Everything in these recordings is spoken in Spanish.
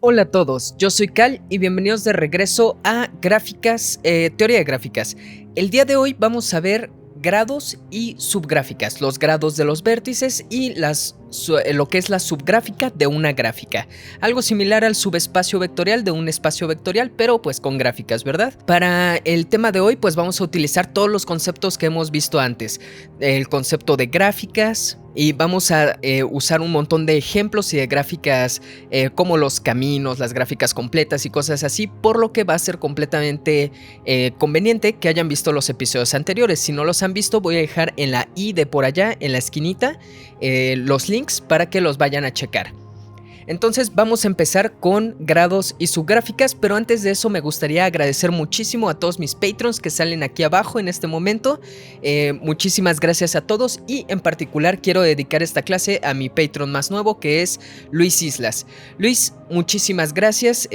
Hola a todos, yo soy Cal y bienvenidos de regreso a Teoría de Gráficas. El día de hoy vamos a ver grados y subgráficas, los grados de los vértices y lo que es la subgráfica de una gráfica. Algo similar al subespacio vectorial de un espacio vectorial, pero pues con gráficas, ¿verdad? Para el tema de hoy pues vamos a utilizar todos los conceptos que hemos visto antes. El concepto de gráficas, y vamos a usar un montón de ejemplos y de gráficas como los caminos, las gráficas completas y cosas así, por lo que va a ser completamente conveniente que hayan visto los episodios anteriores. Si no los han visto, voy a dejar en la i de por allá, en la esquinita, los links para que los vayan a checar. Entonces vamos a empezar con grados y subgráficas, pero antes de eso me gustaría agradecer muchísimo a todos mis patrons que salen aquí abajo en este momento. Muchísimas gracias a todos y en particular quiero dedicar esta clase a mi patron más nuevo, que es Luis Islas. Luis, muchísimas gracias.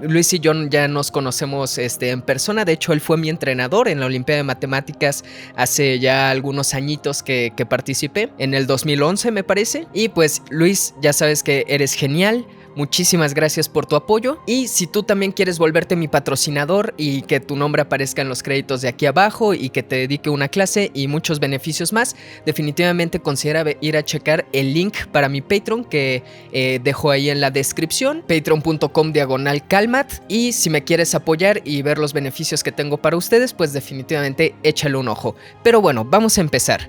Luis y yo ya nos conocemos en persona. De hecho, él fue mi entrenador en la Olimpiada de Matemáticas hace ya algunos añitos que participé, en el 2011 me parece. Y pues Luis, ya sabes que eres genial. Muchísimas gracias por tu apoyo, y si tú también quieres volverte mi patrocinador y que tu nombre aparezca en los créditos de aquí abajo y que te dedique una clase y muchos beneficios más, definitivamente considera ir a checar el link para mi Patreon que dejo ahí en la descripción, patreon.com/calmat, y si me quieres apoyar y ver los beneficios que tengo para ustedes, pues definitivamente échale un ojo. Pero bueno, vamos a empezar.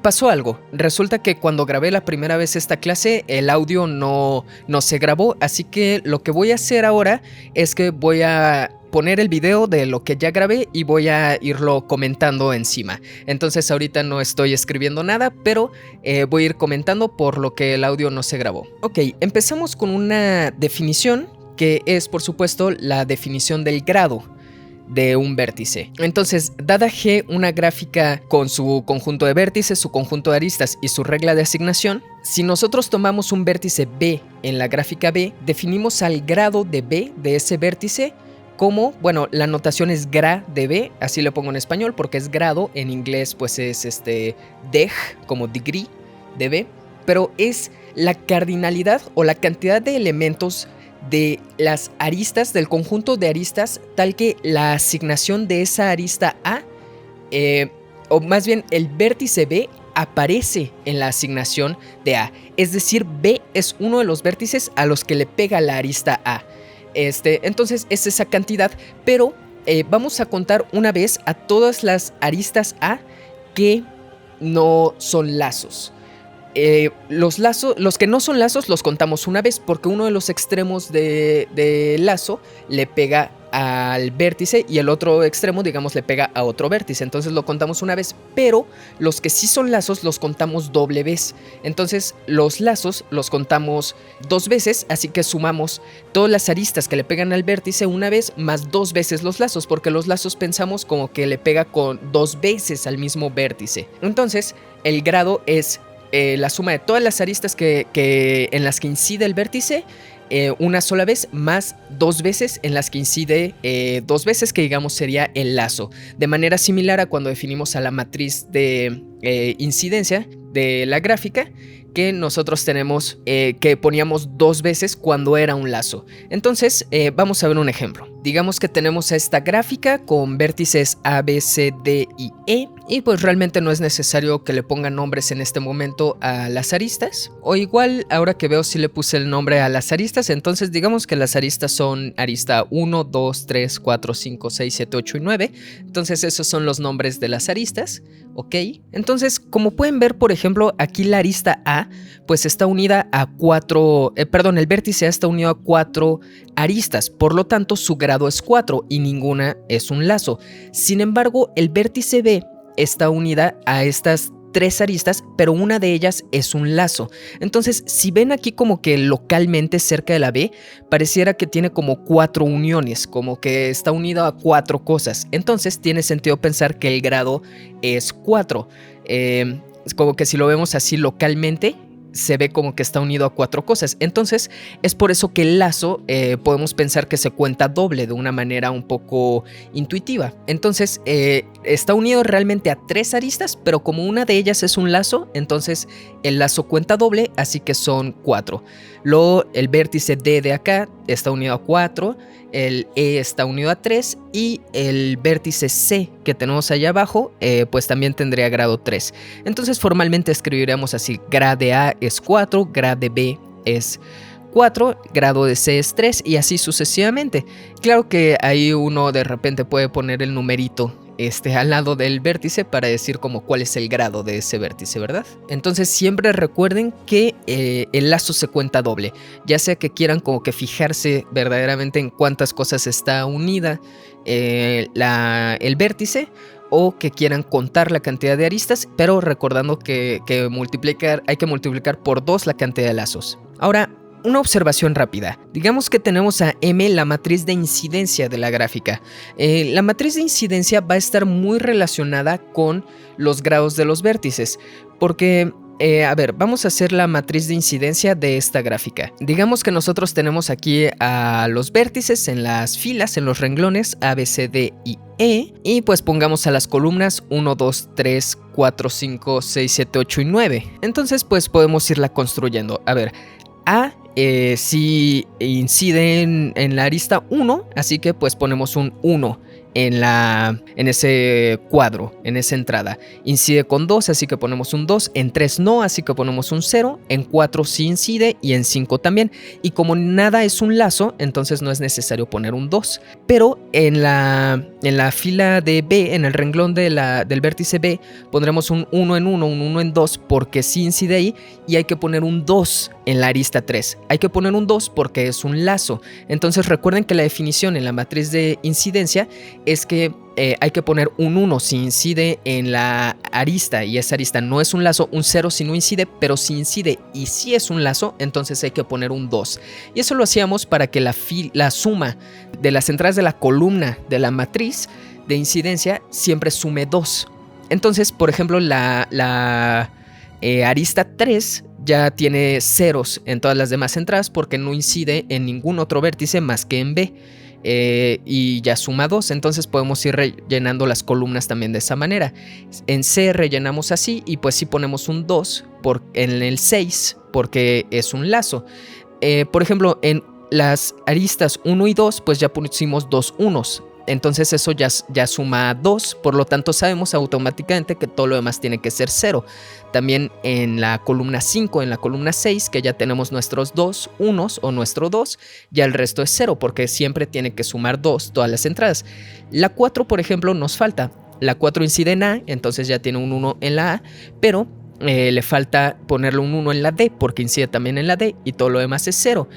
Pasó algo, resulta que cuando grabé la primera vez esta clase el audio no se grabó, así que lo que voy a hacer ahora es que voy a poner el video de lo que ya grabé y voy a irlo comentando encima. Entonces ahorita no estoy escribiendo nada, pero voy a ir comentando por lo que el audio no se grabó. Ok, empezamos con una definición que es, por supuesto, la definición del grado de un vértice. Entonces, dada G una gráfica con su conjunto de vértices, su conjunto de aristas y su regla de asignación, si nosotros tomamos un vértice B en la gráfica B, definimos al grado de B de ese vértice como, bueno, la notación es gra de B, así lo pongo en español porque es grado, en inglés pues es deg, como degree de B, pero es la cardinalidad o la cantidad de elementos de las aristas, del conjunto de aristas, tal que la asignación de esa arista A, o más bien el vértice B, aparece en la asignación de A. Es decir, B es uno de los vértices a los que le pega la arista A. Entonces es esa cantidad, pero vamos a contar una vez a todas las aristas A que no son lazos. Los que no son lazos los contamos una vez porque uno de los extremos de lazo le pega al vértice y el otro extremo, digamos, le pega a otro vértice. Entonces lo contamos una vez, pero los que sí son lazos los contamos doble vez. Entonces los lazos los contamos dos veces, así que sumamos todas las aristas que le pegan al vértice una vez más dos veces los lazos, porque los lazos pensamos como que le pega con dos veces al mismo vértice. Entonces el grado es la suma de todas las aristas en las que incide el vértice una sola vez, más dos veces en las que incide dos veces, que digamos sería el lazo. De manera similar a cuando definimos a la matriz de incidencia de la gráfica, que nosotros tenemos que poníamos dos veces cuando era un lazo. Entonces vamos a ver un ejemplo. Digamos que tenemos esta gráfica con vértices A, B, C, D y E, y pues realmente no es necesario que le pongan nombres en este momento a las aristas, o igual ahora que veo si le puse el nombre a las aristas. Entonces digamos que las aristas son arista 1, 2, 3, 4, 5, 6, 7, 8 y 9. Entonces esos son los nombres de las aristas, ¿ok? Entonces, como pueden ver, por ejemplo, aquí la arista A pues está unida a el vértice A está unido a 4 aristas, por lo tanto su grado es 4 y ninguna es un lazo. Sin embargo, el vértice B está unida a estas 3 aristas, pero una de ellas es un lazo. Entonces, si ven aquí como que localmente cerca de la B, pareciera que tiene como 4 uniones, como que está unido a 4 cosas. Entonces, tiene sentido pensar que el grado es 4. Es como que si lo vemos así localmente, se ve como que está unido a 4 cosas. Entonces es por eso que el lazo podemos pensar que se cuenta doble de una manera un poco intuitiva. Entonces está unido realmente a 3 aristas, pero como una de ellas es un lazo, entonces el lazo cuenta doble, así que son 4. Luego el vértice D de acá está unido a 4, el E está unido a 3 y el vértice C que tenemos allá abajo pues también tendría grado 3. Entonces formalmente escribiremos así: grado de A es 4, grado de B es 4, grado de C es 3 y así sucesivamente. Claro que ahí uno de repente puede poner el numerito al lado del vértice para decir como cuál es el grado de ese vértice, ¿verdad? Entonces siempre recuerden que el lazo se cuenta doble, ya sea que quieran como que fijarse verdaderamente en cuántas cosas está unida el vértice, o que quieran contar la cantidad de aristas, pero recordando que hay que multiplicar por 2 la cantidad de lazos. Ahora, una observación rápida. Digamos que tenemos a M, la matriz de incidencia de la gráfica. La matriz de incidencia va a estar muy relacionada con los grados de los vértices, porque a ver, vamos a hacer la matriz de incidencia de esta gráfica. Digamos que nosotros tenemos aquí a los vértices en las filas, en los renglones A, B, C, D y E, y pues pongamos a las columnas 1, 2, 3, 4, 5, 6, 7, 8 y 9. Entonces pues podemos irla construyendo. A ver, A si incide en la arista 1, así que pues ponemos un 1 en ese cuadro, en esa entrada. Incide con 2, así que ponemos un 2. En 3 no, así que ponemos un 0. En 4 sí incide y en 5 también. Y como nada es un lazo, entonces no es necesario poner un 2. Pero en la fila de B, en el renglón del vértice B, pondremos un 1 en 1, un 1 en 2, porque sí incide ahí. Y hay que poner un 2 en la arista 3. Hay que poner un 2 porque es un lazo. Entonces recuerden que la definición en la matriz de incidencia es que hay que poner un 1 si incide en la arista y esa arista no es un lazo, un 0 si no incide, pero si incide y si es un lazo, entonces hay que poner un 2. Y eso lo hacíamos para que la suma de las entradas de la columna de la matriz de incidencia siempre sume 2. Entonces, por ejemplo, la arista 3 ya tiene ceros en todas las demás entradas porque no incide en ningún otro vértice más que en B. Y ya suma 2, entonces podemos ir rellenando las columnas también de esa manera. En C rellenamos así y pues sí ponemos un 2 en el 6 porque es un lazo. Por ejemplo, en las aristas 1 y 2 pues ya pusimos 2 unos. Entonces eso ya suma 2, por lo tanto sabemos automáticamente que todo lo demás tiene que ser 0. También en la columna 5, en la columna 6, que ya tenemos nuestros 2 unos o nuestro 2, ya el resto es 0 porque siempre tiene que sumar 2 todas las entradas. La 4, por ejemplo, nos falta. La 4 incide en A, entonces ya tiene un 1 en la A, pero le falta ponerle un 1 en la D porque incide también en la D y todo lo demás es 0.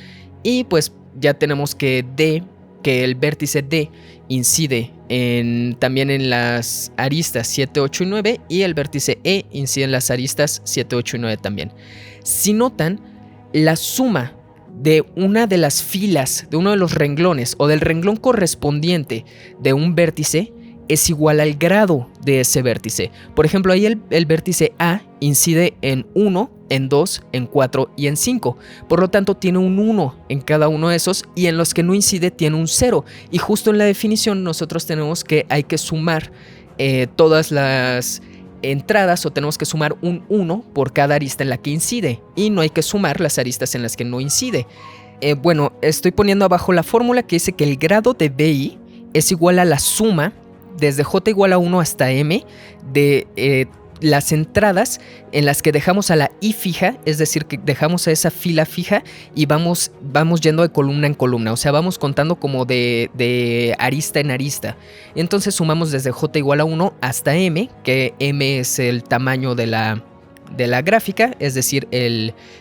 Y pues ya tenemos que el vértice D incide también en las aristas 7, 8 y 9 y el vértice E incide en las aristas 7, 8 y 9 también. Si notan, la suma de una de las filas, de uno de los renglones o del renglón correspondiente de un vértice es igual al grado de ese vértice. Por ejemplo, ahí el vértice A incide en 1, en 2, en 4 y en 5. Por lo tanto, tiene un 1 en cada uno de esos y en los que no incide tiene un 0. Y justo en la definición nosotros tenemos que hay que sumar todas las entradas o tenemos que sumar un 1 por cada arista en la que incide y no hay que sumar las aristas en las que no incide. Bueno, estoy poniendo abajo la fórmula que dice que el grado de BI es igual a la suma desde J igual a 1 hasta M de las entradas en las que dejamos a la I fija, es decir, que dejamos a esa fila fija y vamos yendo de columna en columna, o sea, vamos contando como de arista en arista. Entonces sumamos desde J igual a 1 hasta M, que M es el tamaño de la gráfica, es decir,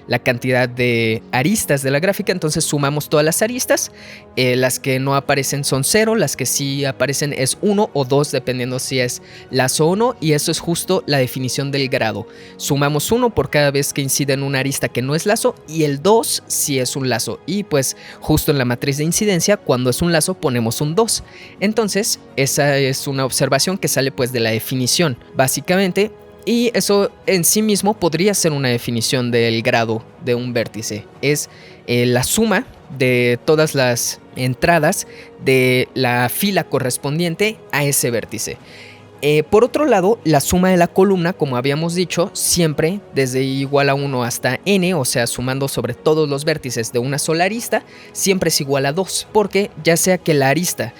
la cantidad de aristas de la gráfica. Entonces sumamos todas las aristas, las que no aparecen son 0, las que sí aparecen es 1 o 2 dependiendo si es lazo o no, y eso es justo la definición del grado. Sumamos 1 por cada vez que incide en una arista que no es lazo y el 2 si es un lazo, y pues justo en la matriz de incidencia cuando es un lazo ponemos un 2. Entonces esa es una observación que sale pues de la definición. Básicamente Y eso en sí mismo podría ser una definición del grado de un vértice. Es la suma de todas las entradas de la fila correspondiente a ese vértice. Por otro lado, la suma de la columna, como habíamos dicho, siempre desde igual a 1 hasta n, o sea, sumando sobre todos los vértices de una sola arista, siempre es igual a 2, porque ya sea que la arista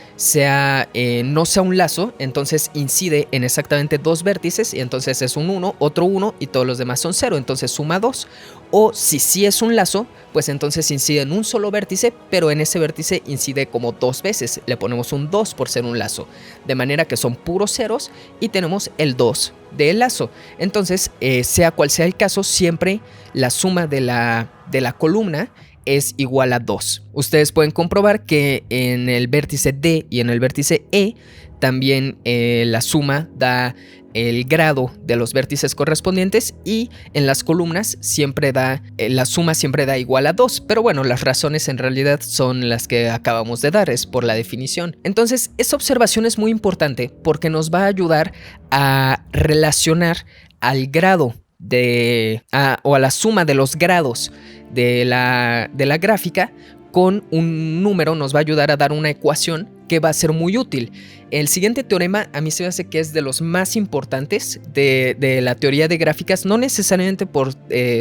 no sea un lazo, entonces incide en exactamente dos vértices, y entonces es un 1, otro 1 y todos los demás son 0, entonces suma 2. O si sí es un lazo, pues entonces incide en un solo vértice, pero en ese vértice incide como dos veces. Le ponemos un 2 por ser un lazo, de manera que son puros ceros y tenemos el 2 del lazo. Entonces, sea cual sea el caso, siempre la suma de la columna es igual a 2. Ustedes pueden comprobar que en el vértice D y en el vértice E también la suma da el grado de los vértices correspondientes, y en las columnas siempre la suma siempre da igual a 2, pero bueno, las razones en realidad son las que acabamos de dar, es por la definición. Entonces, esta observación es muy importante porque nos va a ayudar a relacionar al grado o a la suma de los grados de la gráfica con un número. Nos va a ayudar a dar una ecuación que va a ser muy útil. El siguiente teorema a mí se me hace que es de los más importantes de la teoría de gráficas, no necesariamente por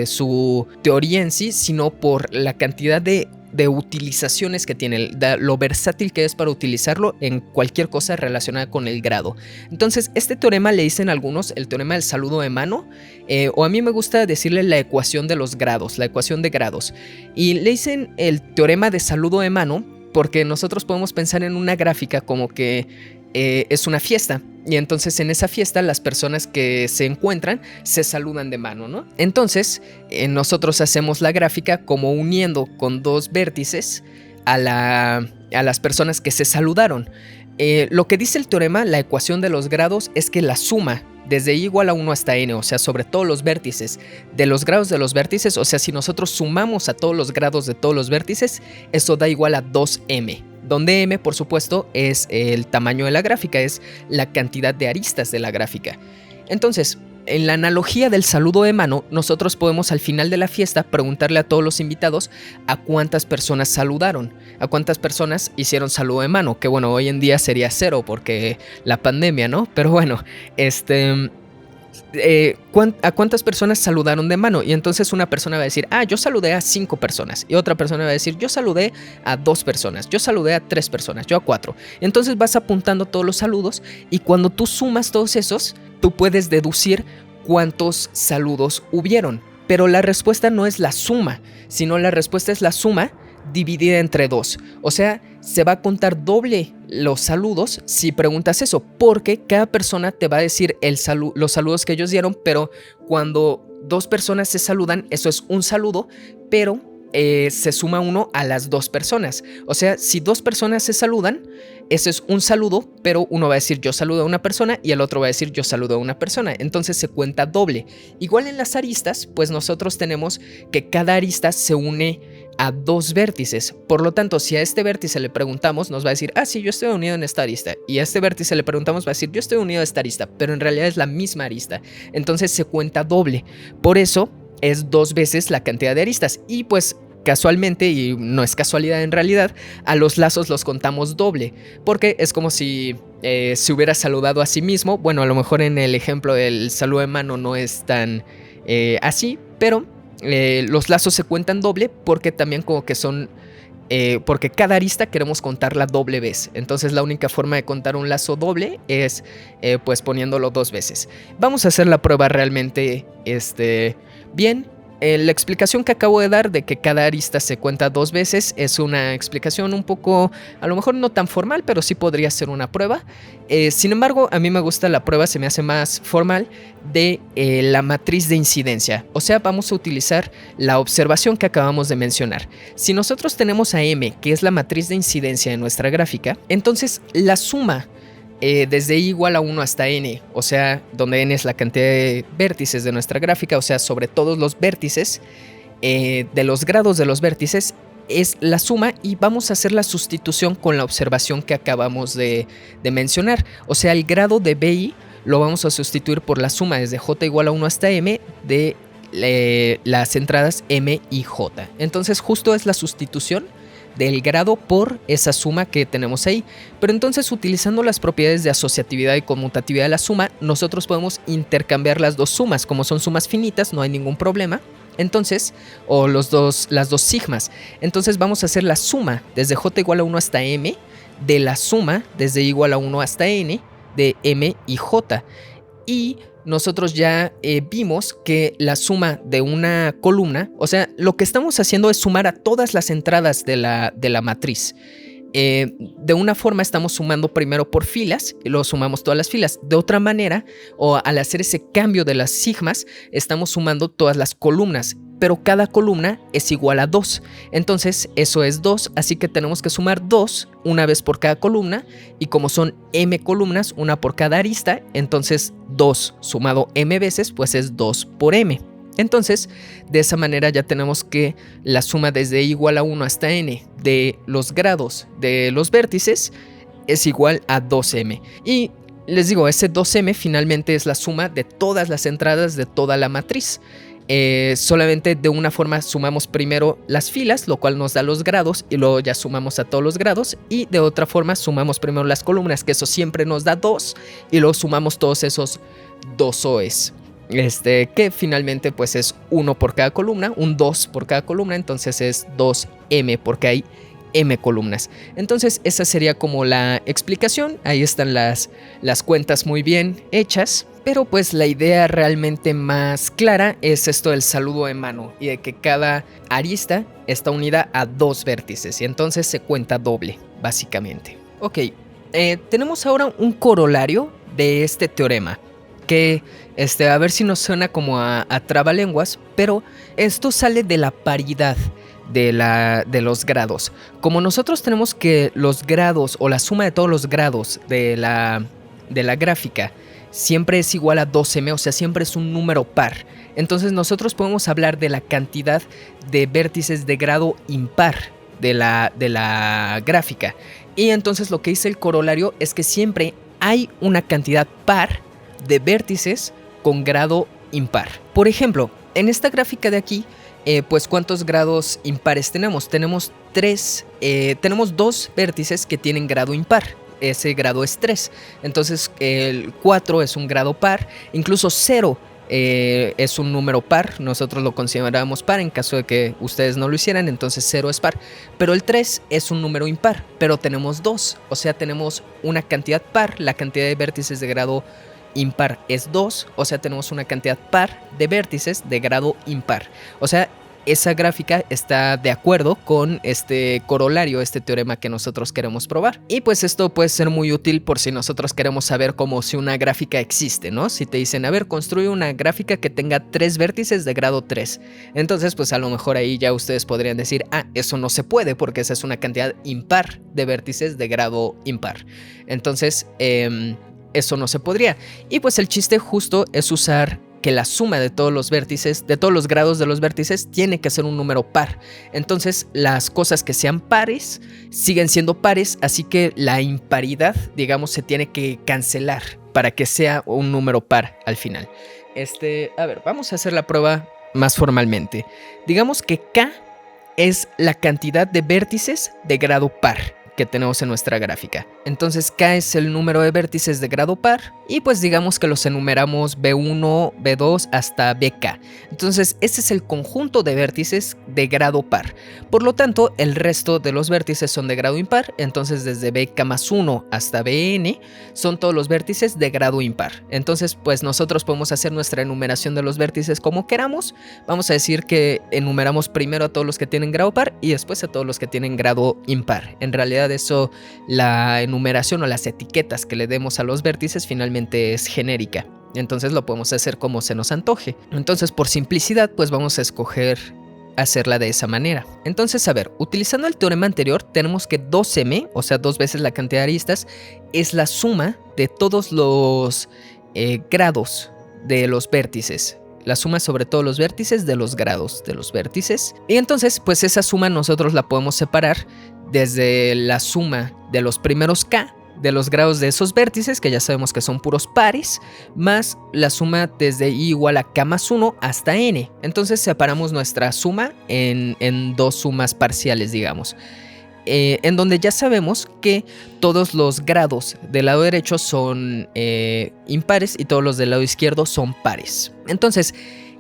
su teoría en sí, sino por la cantidad de utilizaciones que tiene, lo versátil que es para utilizarlo en cualquier cosa relacionada con el grado. Entonces, este teorema le dicen algunos el teorema del saludo de mano, o a mí me gusta decirle la ecuación de los grados, la ecuación de grados. Y le dicen el teorema de saludo de mano porque nosotros podemos pensar en una gráfica como que es una fiesta, y entonces en esa fiesta las personas que se encuentran se saludan de mano, ¿no? Entonces nosotros hacemos la gráfica como uniendo con dos vértices a las personas que se saludaron. Lo que dice el teorema, la ecuación de los grados, es que la suma desde i igual a 1 hasta n, o sea, sobre todos los vértices de los grados de los vértices, o sea, si nosotros sumamos a todos los grados de todos los vértices, eso da igual a 2m. Donde m, por supuesto, es el tamaño de la gráfica, es la cantidad de aristas de la gráfica. Entonces, en la analogía del saludo de mano, nosotros podemos al final de la fiesta preguntarle a todos los invitados a cuántas personas saludaron, a cuántas personas hicieron saludo de mano, que bueno, hoy en día sería 0 porque la pandemia, ¿no? Pero bueno, ¿a cuántas personas saludaron de mano? Y entonces una persona va a decir, yo saludé a 5 personas. Y otra persona va a decir, yo saludé a 2 personas. Yo saludé a 3 personas. Yo a 4. Entonces vas apuntando todos los saludos, y cuando tú sumas todos esos, tú puedes deducir cuántos saludos hubieron. Pero la respuesta no es la suma, sino la respuesta es la suma dividida entre 2. O sea, se va a contar doble los saludos si preguntas eso, porque cada persona te va a decir los saludos que ellos dieron, pero cuando dos personas se saludan, eso es un saludo, pero se suma uno a las dos personas. O sea, si dos personas se saludan, ese es un saludo, pero uno va a decir yo saludo a una persona y el otro va a decir yo saludo a una persona. Entonces se cuenta doble. Igual en las aristas, pues nosotros tenemos que cada arista se une a dos vértices. Por lo tanto, si a este vértice le preguntamos, nos va a decir, sí, yo estoy unido en esta arista. Y a este vértice le preguntamos, va a decir, yo estoy unido a esta arista, pero en realidad es la misma arista. Entonces se cuenta doble. Por eso es 2 veces la cantidad de aristas. Y pues casualmente, y no es casualidad en realidad, a los lazos los contamos doble, porque es como si se hubiera saludado a sí mismo. Bueno, a lo mejor en el ejemplo del saludo de mano no es tan así, pero los lazos se cuentan doble porque también como que son porque cada arista queremos contarla doble vez. Entonces la única forma de contar un lazo doble es pues poniéndolo 2 veces. Vamos a hacer la prueba realmente bien. La explicación que acabo de dar de que cada arista se cuenta 2 veces es una explicación un poco, a lo mejor no tan formal, pero sí podría ser una prueba. Sin embargo, a mí me gusta la prueba, se me hace más formal, de la matriz de incidencia. O sea, vamos a utilizar la observación que acabamos de mencionar. Si nosotros tenemos a M, que es la matriz de incidencia de nuestra gráfica, entonces la suma desde i igual a 1 hasta n, o sea, donde n es la cantidad de vértices de nuestra gráfica, o sea, sobre todos los vértices, de los grados de los vértices, es la suma, y vamos a hacer la sustitución con la observación que acabamos de mencionar. O sea, el grado de BI lo vamos a sustituir por la suma desde j igual a 1 hasta m de las entradas m y j. Entonces justo es la sustitución del grado por esa suma que tenemos ahí. Pero entonces, utilizando las propiedades de asociatividad y conmutatividad de la suma, nosotros podemos intercambiar las dos sumas. Como son sumas finitas, no hay ningún problema. Entonces, o las dos sigmas. Entonces vamos a hacer la suma desde j igual a 1 hasta m de la suma desde igual a 1 hasta n de m y j. Y nosotros ya vimos que la suma de una columna, o sea, lo que estamos haciendo es sumar a todas las entradas de la matriz. De una forma estamos sumando primero por filas y luego sumamos todas las filas. De otra manera, o al hacer ese cambio de las sigmas, estamos sumando todas las columnas, pero cada columna es igual a 2. Entonces eso es 2, así que tenemos que sumar 2 una vez por cada columna, y como son m columnas, una por cada arista, entonces 2 sumado m veces pues es 2 por m. Entonces, de esa manera ya tenemos que la suma desde igual a 1 hasta n de los grados de los vértices es igual a 2m. Y les digo, ese 2m finalmente es la suma de todas las entradas de toda la matriz. Solamente de una forma sumamos primero las filas, lo cual nos da los grados, y luego ya sumamos a todos los grados, y de otra forma sumamos primero las columnas, que eso siempre nos da 2, y luego sumamos todos esos 2 OEs. Que finalmente pues es 1 por cada columna, un 2 por cada columna, entonces es 2m porque hay m columnas. Entonces esa sería como la explicación. Ahí están las cuentas muy bien hechas, pero pues la idea realmente más clara es esto del saludo de mano y de que cada arista está unida a 2 vértices y entonces se cuenta doble, básicamente. Ok, tenemos ahora un corolario de este teorema que a ver si nos suena como a trabalenguas, pero esto sale de la paridad de los grados. Como nosotros tenemos que los grados o la suma de todos los grados de la gráfica siempre es igual a 2m, o sea, siempre es un número par. Entonces nosotros podemos hablar de la cantidad de vértices de grado impar de la gráfica. Y entonces lo que dice el corolario es que siempre hay una cantidad par de vértices con grado impar. Por ejemplo, en esta gráfica de aquí, pues ¿cuántos grados impares tenemos? Tenemos 2 vértices que tienen grado impar. Ese grado es 3. Entonces el 4 es un grado par. Incluso 0 es un número par. Nosotros lo consideramos par en caso de que ustedes no lo hicieran. Entonces 0 es par. Pero el 3 es un número impar. Pero tenemos 2. O sea, tenemos una cantidad par. La cantidad de vértices de grado impar es 2, o sea, tenemos una cantidad par de vértices de grado impar. O sea, esa gráfica está de acuerdo con este corolario, este teorema que nosotros queremos probar. Y pues esto puede ser muy útil por si nosotros queremos saber como si una gráfica existe, ¿no? Si te dicen, a ver, construye una gráfica que tenga 3 vértices de grado 3. Entonces, pues a lo mejor ahí ya ustedes podrían decir, eso no se puede porque esa es una cantidad impar de vértices de grado impar. Entonces, eso no se podría. Y pues el chiste justo es usar que la suma de todos los vértices, de todos los grados de los vértices, tiene que ser un número par. Entonces las cosas que sean pares siguen siendo pares, así que la imparidad, digamos, se tiene que cancelar para que sea un número par al final. A ver, vamos a hacer la prueba más formalmente. Digamos que K es la cantidad de vértices de grado par que tenemos en nuestra gráfica. Entonces K es el número de vértices de grado par y pues digamos que los enumeramos B1, B2 hasta BK. Entonces ese es el conjunto de vértices de grado par. Por lo tanto, el resto de los vértices son de grado impar. Entonces desde BK más 1 hasta BN son todos los vértices de grado impar. Entonces pues nosotros podemos hacer nuestra enumeración de los vértices como queramos. Vamos a decir que enumeramos primero a todos los que tienen grado par y después a todos los que tienen grado impar. En realidad eso, la enumeración o las etiquetas que le demos a los vértices finalmente es genérica. Entonces lo podemos hacer como se nos antoje. Entonces por simplicidad pues vamos a escoger hacerla de esa manera. Entonces a ver, utilizando el teorema anterior tenemos que 2m, o sea 2 veces la cantidad de aristas, es la suma de todos los grados de los vértices. La suma sobre todos los vértices de los grados de los vértices. Y entonces pues esa suma nosotros la podemos separar desde la suma de los primeros K de los grados de esos vértices, que ya sabemos que son puros pares, más la suma desde i igual a k más 1 hasta n. Entonces separamos nuestra suma en dos sumas parciales, digamos. En donde ya sabemos que todos los grados del lado derecho son impares y todos los del lado izquierdo son pares. Entonces,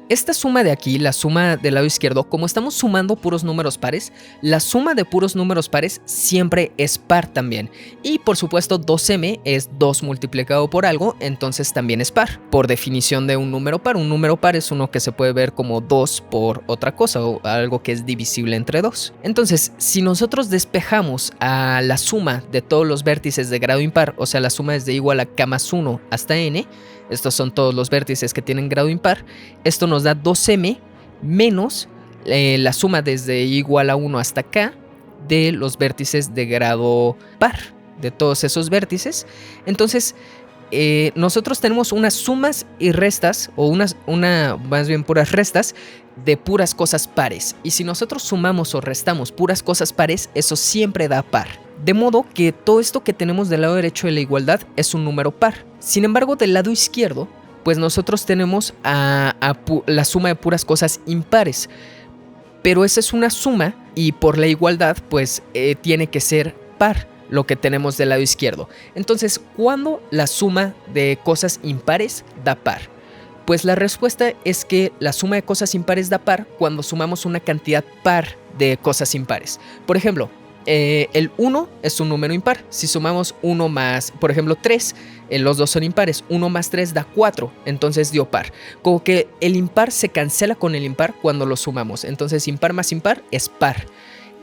esta suma de aquí, la suma del lado izquierdo, como estamos sumando puros números pares, la suma de puros números pares siempre es par también. Y por supuesto 2m es 2 multiplicado por algo, entonces también es par. Por definición de un número par es uno que se puede ver como 2 por otra cosa o algo que es divisible entre 2. Entonces, si nosotros despejamos a la suma de todos los vértices de grado impar, o sea la suma es de igual a k más 1 hasta n, estos son todos los vértices que tienen grado impar, esto nos da 2m menos la suma desde igual a 1 hasta k de los vértices de grado par, de todos esos vértices. Entonces nosotros tenemos unas sumas y restas, o más bien puras restas de puras cosas pares, y si nosotros sumamos o restamos puras cosas pares, eso siempre da par. De modo que todo esto que tenemos del lado derecho de la igualdad es un número par. Sin embargo, del lado izquierdo, pues nosotros tenemos la suma de puras cosas impares. Pero esa es una suma y por la igualdad, pues tiene que ser par lo que tenemos del lado izquierdo. Entonces, ¿cuándo la suma de cosas impares da par? Pues la respuesta es que la suma de cosas impares da par cuando sumamos una cantidad par de cosas impares. Por ejemplo, el 1 es un número impar. Si sumamos 1 más, por ejemplo, 3, los dos son impares. 1 más 3 da 4, entonces dio par. Como que el impar se cancela con el impar cuando lo sumamos. Entonces impar más impar es par.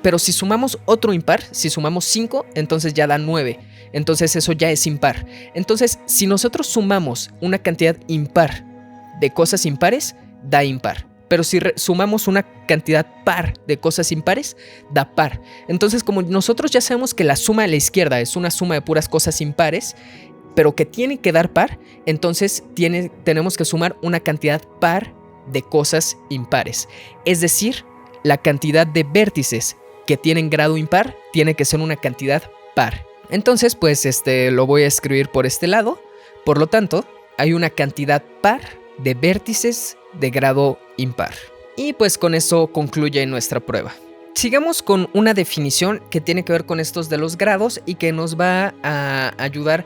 Pero si sumamos otro impar, si sumamos 5, entonces ya da 9. Entonces eso ya es impar. Entonces, si nosotros sumamos una cantidad impar de cosas impares, da impar. Pero si sumamos una cantidad par de cosas impares, da par. Entonces, como nosotros ya sabemos que la suma de la izquierda es una suma de puras cosas impares, pero que tiene que dar par, entonces tenemos que sumar una cantidad par de cosas impares. Es decir, la cantidad de vértices que tienen grado impar tiene que ser una cantidad par. Entonces, pues lo voy a escribir por este lado. Por lo tanto, hay una cantidad par de vértices de grado impar. Y pues con eso concluye nuestra prueba. Sigamos con una definición que tiene que ver con estos de los grados y que nos va a ayudar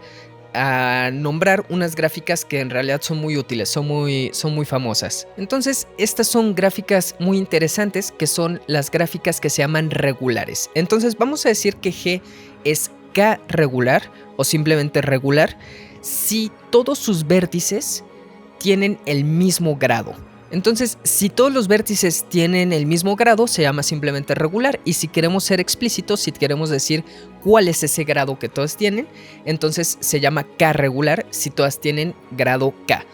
a nombrar unas gráficas que en realidad son muy útiles, son muy famosas. Entonces, estas son gráficas muy interesantes, que son las gráficas que se llaman regulares. Entonces, vamos a decir que G es K regular o simplemente regular si todos sus vértices tienen el mismo grado. Entonces, si todos los vértices tienen el mismo grado, se llama simplemente regular. Y si queremos ser explícitos, si queremos decir cuál es ese grado que todas tienen, entonces se llama K regular si todas tienen grado K.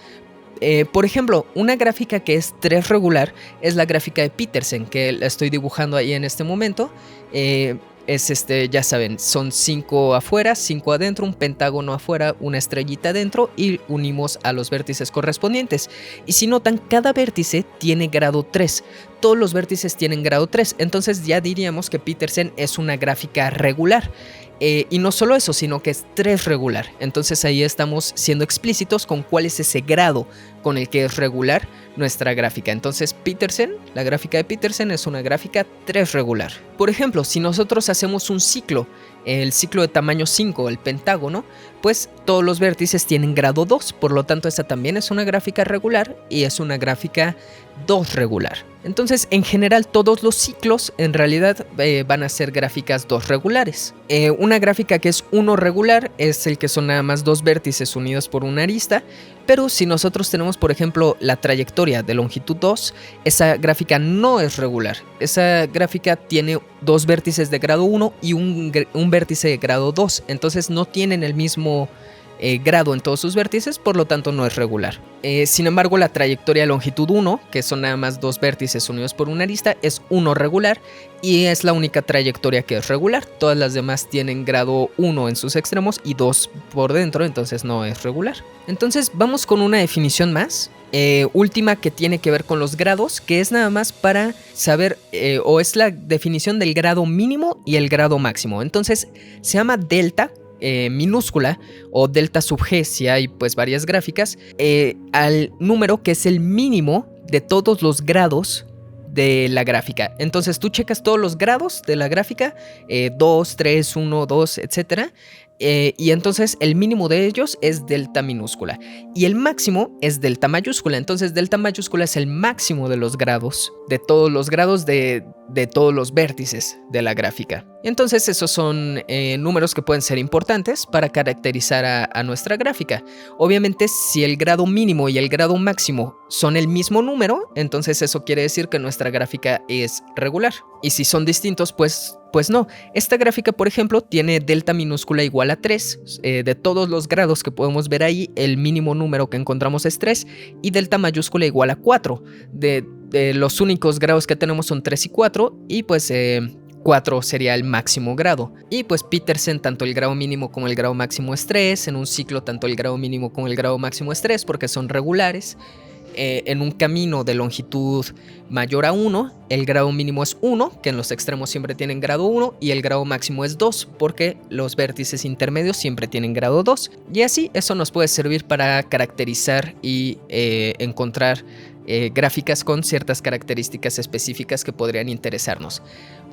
Por ejemplo, una gráfica que es 3 regular es la gráfica de Petersen, que la estoy dibujando ahí en este momento. Ya saben, son 5 afuera, 5 adentro, un pentágono afuera, una estrellita adentro y unimos a los vértices correspondientes. Y si notan, cada vértice tiene grado 3. Todos los vértices tienen grado 3, entonces ya diríamos que Petersen es una gráfica regular. Y no solo eso, sino que es 3 regular. Entonces ahí estamos siendo explícitos con cuál es ese grado con el que es regular nuestra gráfica. Entonces Petersen, la gráfica de Petersen es una gráfica 3 regular. Por ejemplo, si nosotros hacemos un ciclo, el ciclo de tamaño 5, el pentágono, pues todos los vértices tienen grado 2. Por lo tanto, esta también es una gráfica regular y es una gráfica 2 regular. Entonces, en general, todos los ciclos en realidad van a ser gráficas 2 regulares. Una gráfica que es 1 regular es el que son nada más 2 vértices unidos por una arista. Pero si nosotros tenemos, por ejemplo, la trayectoria de longitud 2, esa gráfica no es regular. Esa gráfica tiene 2 vértices de grado 1 y un vértice de grado 2. Entonces no tienen el mismo grado en todos sus vértices, por lo tanto no es regular. Sin embargo, la trayectoria de longitud 1, que son nada más 2 vértices unidos por una arista, es 1 regular y es la única trayectoria que es regular. Todas las demás tienen grado 1 en sus extremos y 2 por dentro, entonces no es regular. Entonces vamos con una definición más, última, que tiene que ver con los grados, que es nada más para saber, o es la definición del grado mínimo y el grado máximo. Entonces se llama delta minúscula o delta sub g si hay pues varias gráficas, al número que es el mínimo de todos los grados de la gráfica. Entonces tú checas todos los grados de la gráfica, 2, 3, 1, 2, etcétera. Y entonces el mínimo de ellos es delta minúscula y el máximo es delta mayúscula. Entonces delta mayúscula es el máximo de los grados, de todos los grados de todos los vértices de la gráfica. Entonces esos son números que pueden ser importantes para caracterizar a nuestra gráfica. Obviamente si el grado mínimo y el grado máximo son el mismo número, entonces eso quiere decir que nuestra gráfica es regular. Y si son distintos, pues no. Esta gráfica, por ejemplo, tiene delta minúscula igual a 3. De todos los grados que podemos ver ahí, el mínimo número que encontramos es 3. Y delta mayúscula igual a 4. De los únicos grados que tenemos son 3 y 4. Y pues 4 sería el máximo grado. Y pues Petersen, tanto el grado mínimo como el grado máximo es 3. En un ciclo, tanto el grado mínimo como el grado máximo es 3 porque son regulares. En un camino de longitud mayor a 1, el grado mínimo es 1, que en los extremos siempre tienen grado 1, y el grado máximo es 2, porque los vértices intermedios siempre tienen grado 2. Y así eso nos puede servir para caracterizar y encontrar gráficas con ciertas características específicas que podrían interesarnos.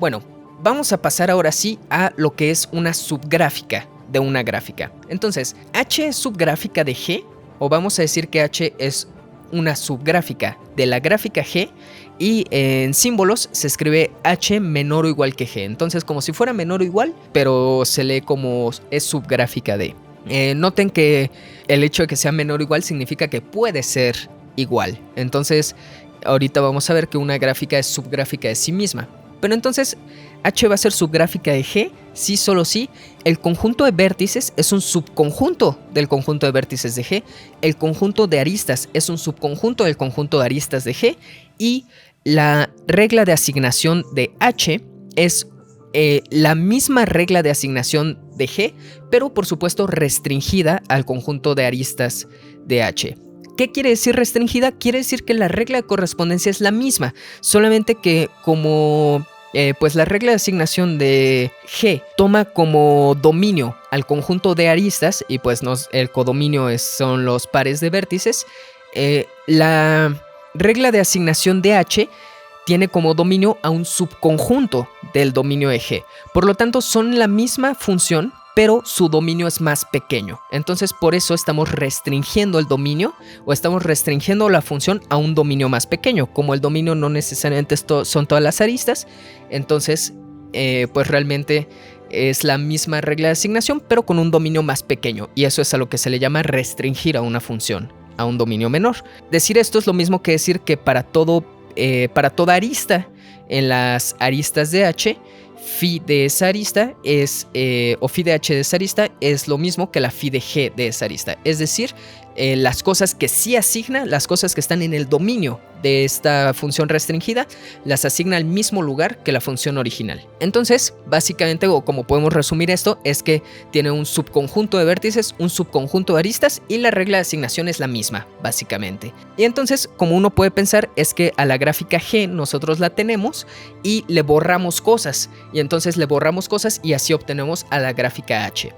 Bueno, vamos a pasar ahora sí a lo que es una subgráfica de una gráfica. Entonces, H es subgráfica de G, o vamos a decir que H es una subgráfica de la gráfica G, y en símbolos se escribe H menor o igual que G. Entonces como si fuera menor o igual, pero se lee como es subgráfica de. Noten que el hecho de que sea menor o igual significa que puede ser igual. Entonces ahorita vamos a ver que una gráfica es subgráfica de sí misma. Pero entonces H va a ser subgráfica de G si solo si el conjunto de vértices es un subconjunto del conjunto de vértices de G, el conjunto de aristas es un subconjunto del conjunto de aristas de G, y la regla de asignación de H es la misma regla de asignación de G, pero por supuesto restringida al conjunto de aristas de H. ¿Qué quiere decir restringida? Quiere decir que la regla de correspondencia es la misma, solamente que como pues la regla de asignación de G toma como dominio al conjunto de aristas, y pues el codominio son los pares de vértices, la regla de asignación de H tiene como dominio a un subconjunto del dominio de G. Por lo tanto, son la misma función, pero su dominio es más pequeño. Entonces por eso estamos restringiendo el dominio, o estamos restringiendo la función a un dominio más pequeño. Como el dominio no necesariamente son todas las aristas, entonces pues realmente es la misma regla de asignación, pero con un dominio más pequeño, y eso es a lo que se le llama restringir a una función a un dominio menor. Decir esto es lo mismo que decir que para toda arista en las aristas de H, phi de esa arista es, o phi de H de esa arista es lo mismo que la phi de G de esa arista. Es decir, las cosas que sí asigna, las cosas que están en el dominio de esta función restringida, las asigna al mismo lugar que la función original. Entonces, básicamente, o como podemos resumir esto, es que tiene un subconjunto de vértices, un subconjunto de aristas, y la regla de asignación es la misma, básicamente. Y entonces, como uno puede pensar, es que a la gráfica G nosotros la tenemos y le borramos cosas, y entonces le borramos cosas y así obtenemos a la gráfica H.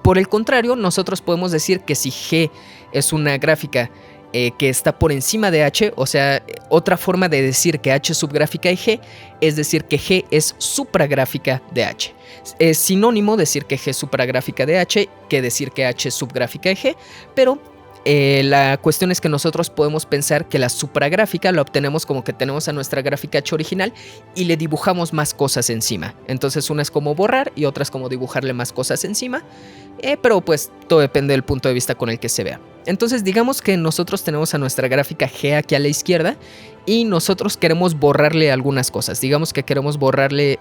Por el contrario, nosotros podemos decir que si G es una gráfica que está por encima de H, o sea, otra forma de decir que H es subgráfica de G es decir que G es supragráfica de H. Es sinónimo decir que G es supragráfica de H que decir que H es subgráfica de G, pero la cuestión es que nosotros podemos pensar que la supragráfica la obtenemos como que tenemos a nuestra gráfica H original y le dibujamos más cosas encima. Entonces una es como borrar y otra es como dibujarle más cosas encima, pero pues todo depende del punto de vista con el que se vea. Entonces digamos que nosotros tenemos a nuestra gráfica G aquí a la izquierda y nosotros queremos borrarle algunas cosas. Digamos que queremos borrarle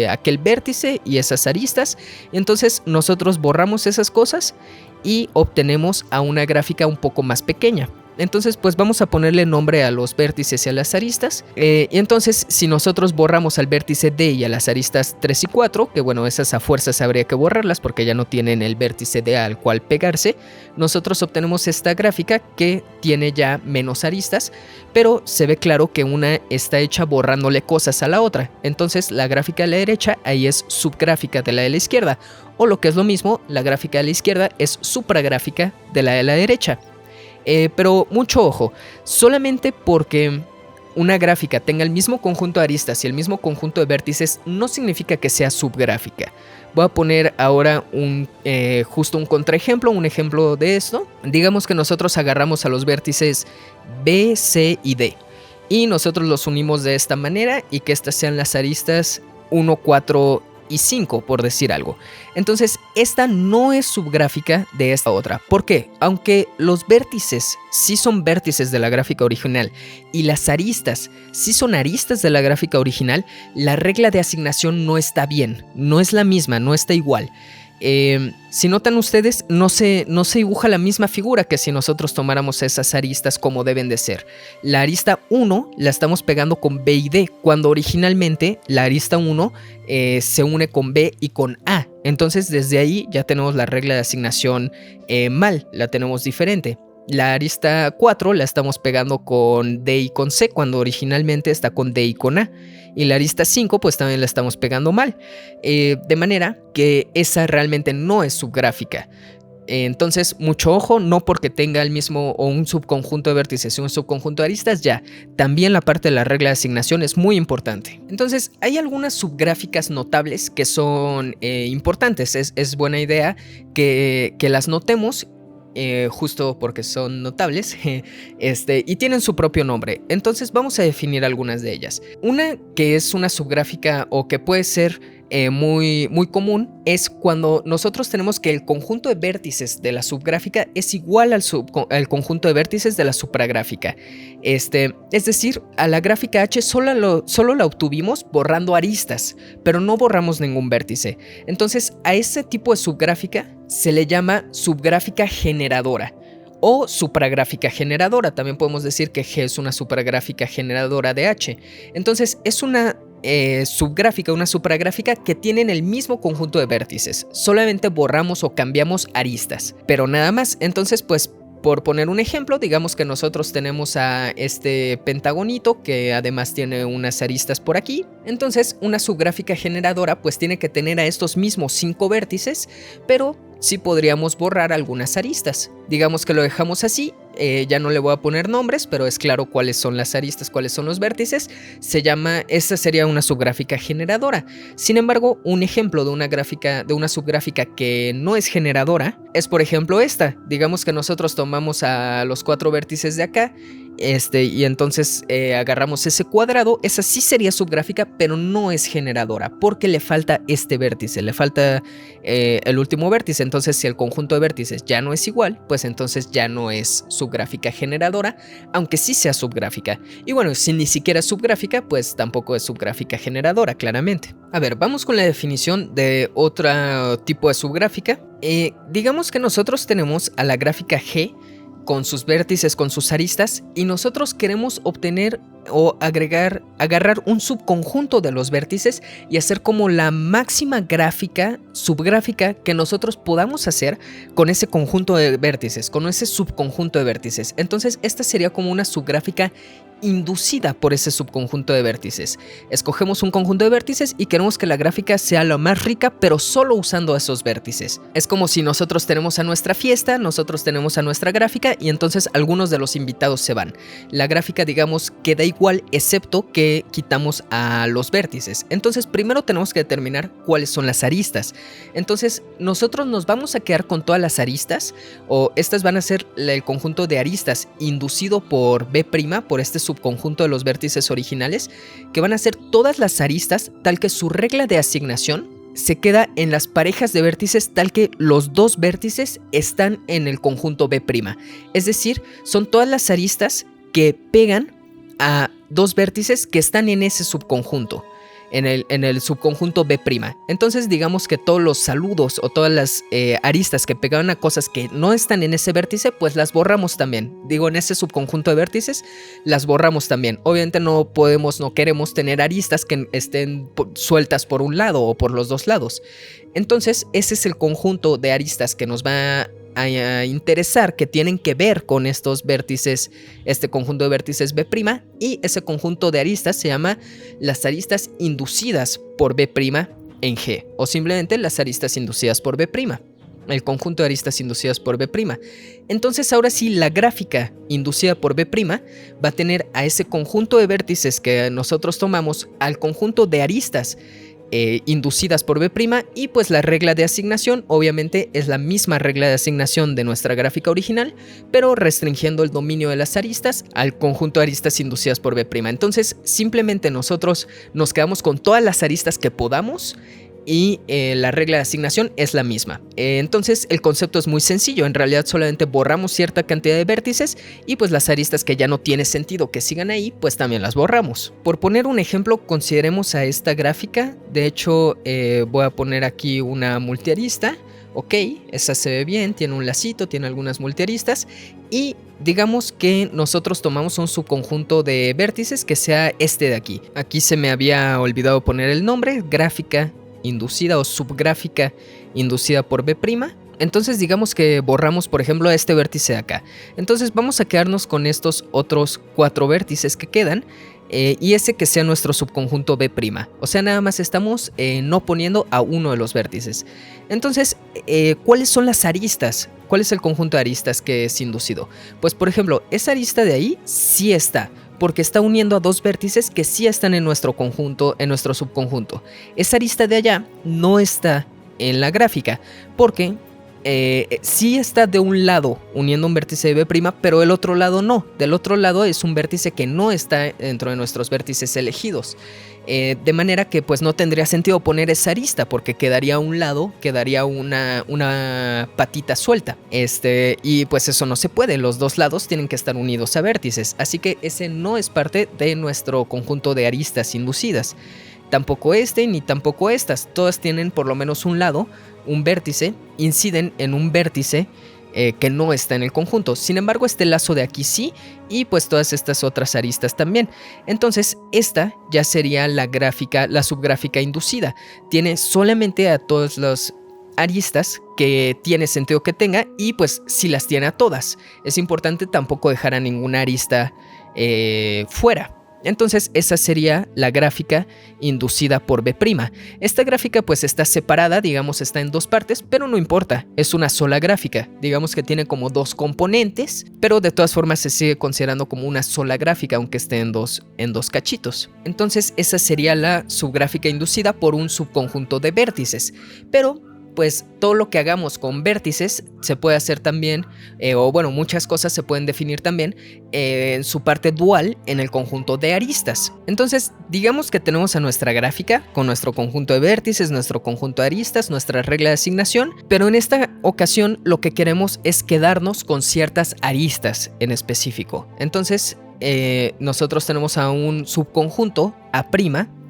aquel vértice y esas aristas. Entonces nosotros borramos esas cosas y obtenemos a una gráfica un poco más pequeña. Entonces pues vamos a ponerle nombre a los vértices y a las aristas. Y entonces si nosotros borramos al vértice D y a las aristas 3 y 4, que bueno, esas a fuerzas habría que borrarlas porque ya no tienen el vértice D al cual pegarse, nosotros obtenemos esta gráfica que tiene ya menos aristas, pero se ve claro que una está hecha borrándole cosas a la otra. Entonces la gráfica de la derecha ahí es subgráfica de la izquierda, o lo que es lo mismo, la gráfica de la izquierda es supragráfica de la derecha. Pero mucho ojo, solamente porque una gráfica tenga el mismo conjunto de aristas y el mismo conjunto de vértices no significa que sea subgráfica. Voy a poner ahora justo un contraejemplo, un ejemplo de esto. Digamos que nosotros agarramos a los vértices B, C y D y nosotros los unimos de esta manera y que estas sean las aristas 1, 4 y 5, por decir algo. Entonces esta no es subgráfica de esta otra. ¿Por qué? Aunque los vértices sí son vértices de la gráfica original y las aristas sí son aristas de la gráfica original, la regla de asignación no está bien, no es la misma, no está igual. Si notan ustedes, no se dibuja la misma figura que si nosotros tomáramos esas aristas como deben de ser. La arista 1 la estamos pegando con B y D, cuando originalmente la arista 1 se une con B y con A. Entonces desde ahí ya tenemos la regla de asignación mal, la tenemos diferente. La arista 4 la estamos pegando con D y con C, cuando originalmente está con D y con A. Y la arista 5 pues también la estamos pegando mal. De manera que esa realmente no es subgráfica. Entonces mucho ojo, no porque tenga el mismo o un subconjunto de vértices y un subconjunto de aristas ya. También la parte de la regla de asignación es muy importante. Entonces hay algunas subgráficas notables que son importantes. Es buena idea que las notemos. Justo porque son notables y tienen su propio nombre. Entonces vamos a definir algunas de ellas. Una que es una subgráfica o que puede ser muy común es cuando nosotros tenemos que el conjunto de vértices de la subgráfica es igual al conjunto de vértices de la supragráfica. Es decir, a la gráfica H solo la obtuvimos borrando aristas, pero no borramos ningún vértice. Entonces a ese tipo de subgráfica se le llama subgráfica generadora o supragráfica generadora. También podemos decir que G es una supragráfica generadora de H. Entonces es una subgráfica, una supragráfica que tienen el mismo conjunto de vértices. Solamente borramos o cambiamos aristas, pero nada más. Entonces pues por poner un ejemplo, digamos que nosotros tenemos a este pentagonito que además tiene unas aristas por aquí. Entonces una subgráfica generadora pues tiene que tener a estos mismos 5 vértices, pero sí podríamos borrar algunas aristas. Digamos que lo dejamos así, ya no le voy a poner nombres, pero es claro cuáles son las aristas, cuáles son los vértices. Esta sería una subgráfica generadora. Sin embargo, un ejemplo de una subgráfica que no es generadora es por ejemplo esta. Digamos que nosotros tomamos a los 4 vértices de acá y entonces agarramos ese cuadrado. Esa sí sería subgráfica, pero no es generadora porque le falta este vértice, le falta el último vértice. Entonces si el conjunto de vértices ya no es igual, pues entonces ya no es subgráfica generadora, aunque sí sea subgráfica. Y bueno, si ni siquiera es subgráfica, pues tampoco es subgráfica generadora, claramente. A ver, vamos con la definición de otro tipo de subgráfica. Digamos que nosotros tenemos a la gráfica G con sus vértices, con sus aristas, y nosotros queremos obtener o agarrar un subconjunto de los vértices y hacer como la máxima gráfica, subgráfica que nosotros podamos hacer con ese conjunto de vértices, con ese subconjunto de vértices. Entonces esta sería como una subgráfica inducida por ese subconjunto de vértices. Escogemos un conjunto de vértices y queremos que la gráfica sea la más rica, pero solo usando esos vértices. Es como si nosotros tenemos a nuestra fiesta, nosotros tenemos a nuestra gráfica y entonces algunos de los invitados se van. La gráfica, digamos, queda igual excepto que quitamos a los vértices. Entonces primero tenemos que determinar cuáles son las aristas. Entonces nosotros nos vamos a quedar con todas las aristas, o estas van a ser el conjunto de aristas inducido por B', por este subconjunto de los vértices originales, que van a ser todas las aristas, tal que su regla de asignación se queda en las parejas de vértices, tal que los dos vértices están en el conjunto B'. Es decir, son todas las aristas que pegan a dos vértices que están en ese subconjunto. en el subconjunto B'. Entonces digamos que todos los saludos o todas las aristas que pegaban a cosas que no están en ese vértice, pues las borramos también. Digo, en ese subconjunto de vértices las borramos también. Obviamente no queremos tener aristas que estén sueltas por un lado o por los dos lados. Entonces ese es el conjunto de aristas que nos va a interesar, que tienen que ver con estos vértices, este conjunto de vértices B', y ese conjunto de aristas se llama las aristas inducidas por B' en G, o simplemente las aristas inducidas por B', el conjunto de aristas inducidas por B'. Entonces ahora sí, la gráfica inducida por B' va a tener a ese conjunto de vértices que nosotros tomamos, al conjunto de aristas inducidas por B', y pues la regla de asignación obviamente es la misma regla de asignación de nuestra gráfica original, pero restringiendo el dominio de las aristas al conjunto de aristas inducidas por B'. Entonces simplemente nosotros nos quedamos con todas las aristas que podamos y la regla de asignación es la misma. Entonces el concepto es muy sencillo. En realidad solamente borramos cierta cantidad de vértices y pues las aristas que ya no tiene sentido que sigan ahí, pues también las borramos. Por poner un ejemplo, consideremos a esta gráfica. De hecho voy a poner aquí una multiarista. Ok, esa se ve bien, tiene un lacito, tiene algunas multiaristas, y digamos que nosotros tomamos un subconjunto de vértices que sea este de aquí. Aquí se me había olvidado poner el nombre, gráfica inducida o subgráfica inducida por B'. Entonces digamos que borramos, por ejemplo, a este vértice de acá. Entonces vamos a quedarnos con estos otros 4 vértices que quedan, y ese que sea nuestro subconjunto B'. O sea, nada más estamos no poniendo a uno de los vértices. Entonces, ¿cuáles son las aristas? ¿Cuál es el conjunto de aristas que es inducido? Pues por ejemplo, esa arista de ahí sí está, porque está uniendo a 2 vértices que sí están en nuestro conjunto, en nuestro subconjunto. Esa arista de allá no está en la gráfica, porque sí está de un lado uniendo un vértice de B', pero del otro lado no. Del otro lado es un vértice que no está dentro de nuestros vértices elegidos. De manera que pues no tendría sentido poner esa arista, porque quedaría a un lado, quedaría una patita suelta. Y pues eso no se puede, los dos lados tienen que estar unidos a vértices. Así que ese no es parte de nuestro conjunto de aristas inducidas. Tampoco este ni tampoco estas, todas tienen por lo menos un lado, un vértice, inciden en un vértice que no está en el conjunto. Sin embargo, este lazo de aquí sí, y pues todas estas otras aristas también. Entonces esta ya sería la gráfica, la subgráfica inducida. Tiene solamente a todas las aristas que tiene sentido que tenga, y pues si las tiene a todas. Es importante tampoco dejar a ninguna arista fuera. Entonces esa sería la gráfica inducida por B'. Esta gráfica pues está separada, digamos está en 2 partes, pero no importa, es una sola gráfica. Digamos que tiene como 2 componentes, pero de todas formas se sigue considerando como una sola gráfica, aunque esté en dos cachitos. Entonces esa sería la subgráfica inducida por un subconjunto de vértices. Pero pues todo lo que hagamos con vértices se puede hacer también, o bueno, muchas cosas se pueden definir también en su parte dual en el conjunto de aristas. Entonces, digamos que tenemos a nuestra gráfica con nuestro conjunto de vértices, nuestro conjunto de aristas, nuestra regla de asignación, pero en esta ocasión lo que queremos es quedarnos con ciertas aristas en específico. Entonces, nosotros tenemos a un subconjunto A'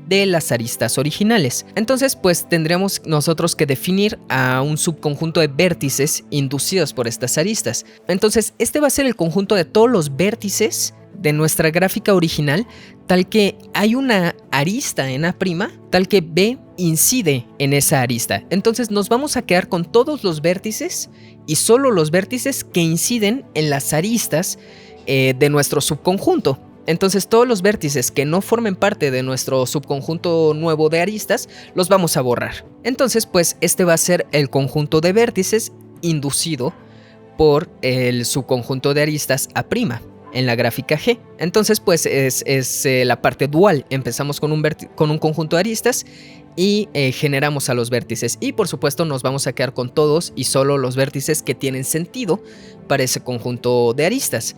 de las aristas originales. Entonces pues tendríamos nosotros que definir a un subconjunto de vértices inducidos por estas aristas. Entonces este va a ser el conjunto de todos los vértices de nuestra gráfica original, tal que hay una arista en A', tal que B incide en esa arista. Entonces nos vamos a quedar con todos los vértices y solo los vértices que inciden en las aristas de nuestro subconjunto. Entonces todos los vértices que no formen parte de nuestro subconjunto nuevo de aristas los vamos a borrar. Entonces pues este va a ser el conjunto de vértices inducido por el subconjunto de aristas A' en la gráfica G. Entonces pues es la parte dual. Empezamos con un conjunto de aristas y generamos a los vértices, y por supuesto nos vamos a quedar con todos y solo los vértices que tienen sentido para ese conjunto de aristas.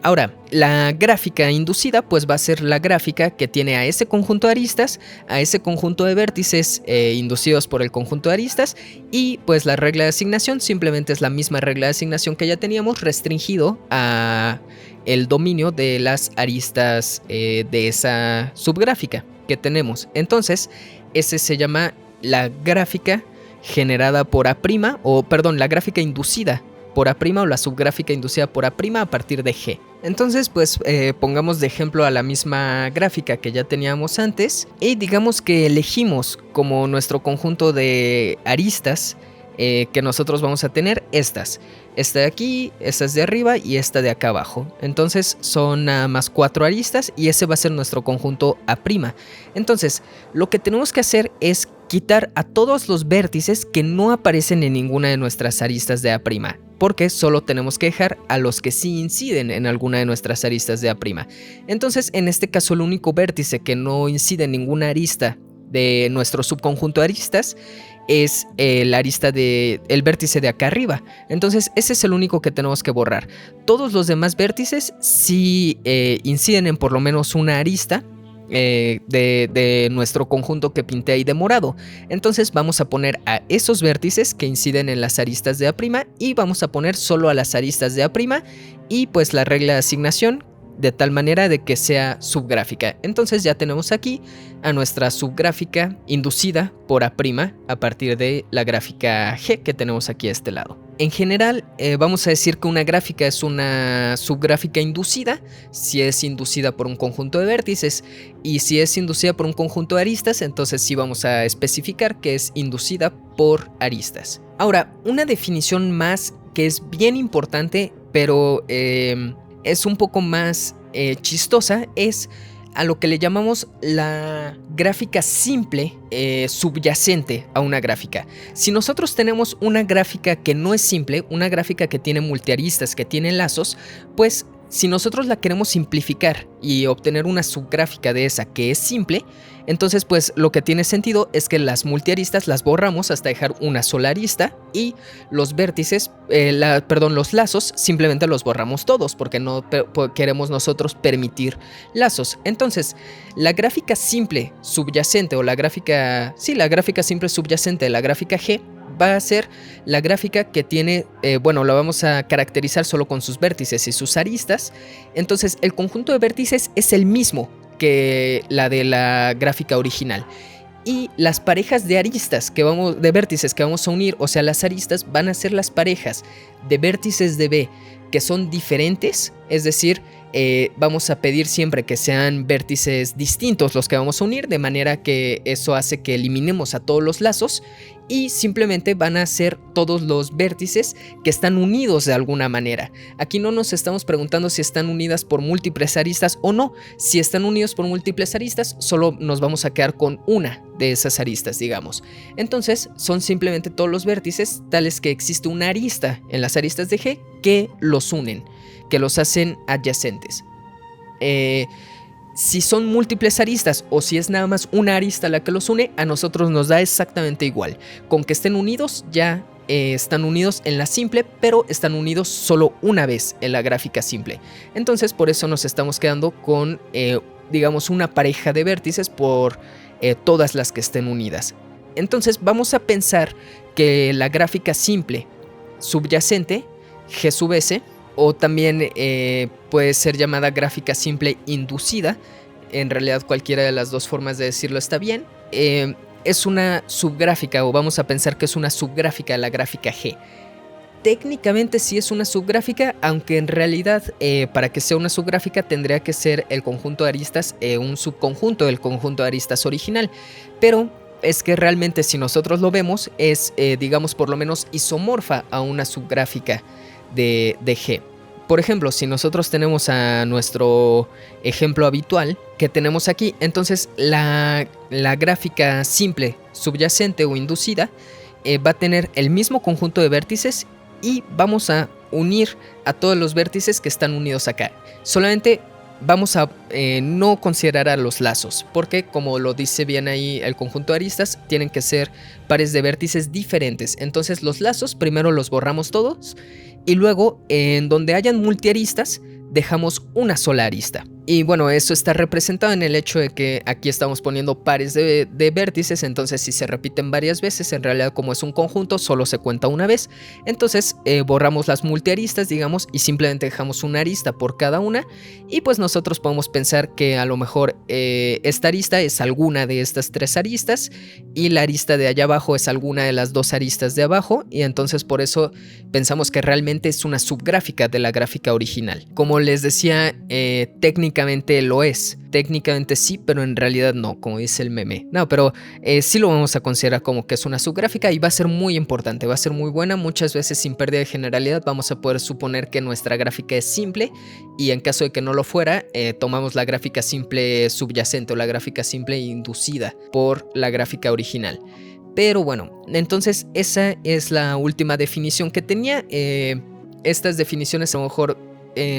Ahora, la gráfica inducida pues va a ser la gráfica que tiene a ese conjunto de aristas, a ese conjunto de vértices inducidos por el conjunto de aristas, y pues la regla de asignación simplemente es la misma regla de asignación que ya teníamos, restringido a el dominio de las aristas de esa subgráfica. que tenemos. Entonces, ese se llama la gráfica generada por A', o perdón, la gráfica inducida por A' o la subgráfica inducida por A' a partir de G. Entonces, pues pongamos de ejemplo a la misma gráfica que ya teníamos antes y digamos que elegimos como nuestro conjunto de aristas que nosotros vamos a tener estas. Esta de aquí, esta es de arriba y esta de acá abajo. Entonces son nada más 4 aristas y ese va a ser nuestro conjunto A'. Entonces, lo que tenemos que hacer es quitar a todos los vértices que no aparecen en ninguna de nuestras aristas de A', porque solo tenemos que dejar a los que sí inciden en alguna de nuestras aristas de A'. Entonces, en este caso, el único vértice que no incide en ninguna arista de nuestro subconjunto de aristas es el vértice de acá arriba. Entonces ese es el único que tenemos que borrar. Todos los demás vértices sí inciden en por lo menos una arista de nuestro conjunto que pinté ahí de morado. Entonces vamos a poner a esos vértices que inciden en las aristas de A' y vamos a poner solo a las aristas de A' y pues la regla de asignación de tal manera de que sea subgráfica. Entonces ya tenemos aquí a nuestra subgráfica inducida por A' a partir de la gráfica G que tenemos aquí a este lado. En general vamos a decir que una gráfica es una subgráfica inducida si es inducida por un conjunto de vértices, y si es inducida por un conjunto de aristas, entonces sí vamos a especificar que es inducida por aristas. Ahora, una definición más que es bien importante, pero es un poco más chistosa, es a lo que le llamamos la gráfica simple subyacente a una gráfica. Si nosotros tenemos una gráfica que no es simple, una gráfica que tiene multiaristas, que tiene lazos, pues si nosotros la queremos simplificar y obtener una subgráfica de esa que es simple, entonces pues lo que tiene sentido es que las multiaristas las borramos hasta dejar una sola arista y los vértices, los lazos simplemente los borramos todos porque no queremos nosotros permitir lazos. Entonces la gráfica simple subyacente o la gráfica simple subyacente de la gráfica G va a ser la gráfica que tiene, la vamos a caracterizar solo con sus vértices y sus aristas. Entonces el conjunto de vértices es el mismo que la de la gráfica original. Y las parejas de aristas de vértices que vamos a unir, o sea, las aristas van a ser las parejas de vértices de B que son diferentes, es decir, vamos a pedir siempre que sean vértices distintos los que vamos a unir, de manera que eso hace que eliminemos a todos los lazos y simplemente van a ser todos los vértices que están unidos de alguna manera. Aquí no nos estamos preguntando si están unidas por múltiples aristas o no. Si están unidos por múltiples aristas, solo nos vamos a quedar con una de esas aristas, digamos. Entonces son simplemente todos los vértices tales que existe una arista en las aristas de G que los unen, que los hacen adyacentes. Si son múltiples aristas o si es nada más una arista la que los une, a nosotros nos da exactamente igual. Con que estén unidos ya están unidos en la simple, pero están unidos solo una vez en la gráfica simple. Entonces por eso nos estamos quedando con digamos una pareja de vértices por todas las que estén unidas. Entonces vamos a pensar que la gráfica simple subyacente G sub S, o también puede ser llamada gráfica simple inducida, en realidad cualquiera de las dos formas de decirlo está bien, es una subgráfica, o vamos a pensar que es una subgráfica de la gráfica G. Técnicamente sí es una subgráfica, aunque en realidad para que sea una subgráfica tendría que ser el conjunto de aristas un subconjunto del conjunto de aristas original, pero es que realmente si nosotros lo vemos es digamos por lo menos isomorfa a una subgráfica de G. Por ejemplo, si nosotros tenemos a nuestro ejemplo habitual que tenemos aquí, entonces la gráfica simple subyacente o inducida va a tener el mismo conjunto de vértices y vamos a unir a todos los vértices que están unidos acá. Solamente vamos a no considerar a los lazos, porque como lo dice bien ahí el conjunto de aristas, tienen que ser pares de vértices diferentes. Entonces los lazos primero los borramos todos y luego en donde hayan multiaristas dejamos una sola arista. Y bueno, eso está representado en el hecho de que aquí estamos poniendo pares de vértices, entonces si se repiten varias veces, en realidad como es un conjunto, solo se cuenta una vez. Entonces borramos las multiaristas, digamos, y simplemente dejamos una arista por cada una. Y pues nosotros podemos pensar que a lo mejor esta arista es alguna de estas tres aristas y la arista de allá abajo es alguna de las dos aristas de abajo, y entonces por eso pensamos que realmente es una subgráfica de la gráfica original. Como les decía, técnicamente lo es. Técnicamente sí, pero en realidad no, como dice el meme. No, pero sí lo vamos a considerar como que es una subgráfica y va a ser muy importante, va a ser muy buena. Muchas veces sin pérdida de generalidad vamos a poder suponer que nuestra gráfica es simple, y en caso de que no lo fuera, tomamos la gráfica simple subyacente o la gráfica simple inducida por la gráfica original. Pero bueno, entonces esa es la última definición que tenía. Estas definiciones a lo mejor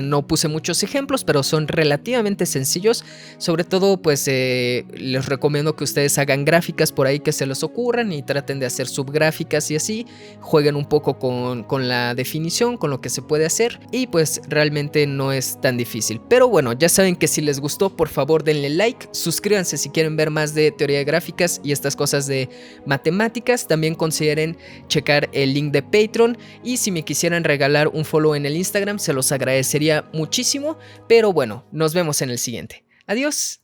no puse muchos ejemplos, pero son relativamente sencillos. Sobre todo pues les recomiendo que ustedes hagan gráficas por ahí que se les ocurran y traten de hacer subgráficas y así. Jueguen un poco con la definición, con lo que se puede hacer, y pues realmente no es tan difícil. Pero bueno, ya saben que si les gustó, por favor denle like, suscríbanse si quieren ver más de teoría de gráficas y estas cosas de matemáticas. También consideren checar el link de Patreon, y si me quisieran regalar un follow en el Instagram se los agradecería muchísimo. Pero bueno, nos vemos en el siguiente. Adiós.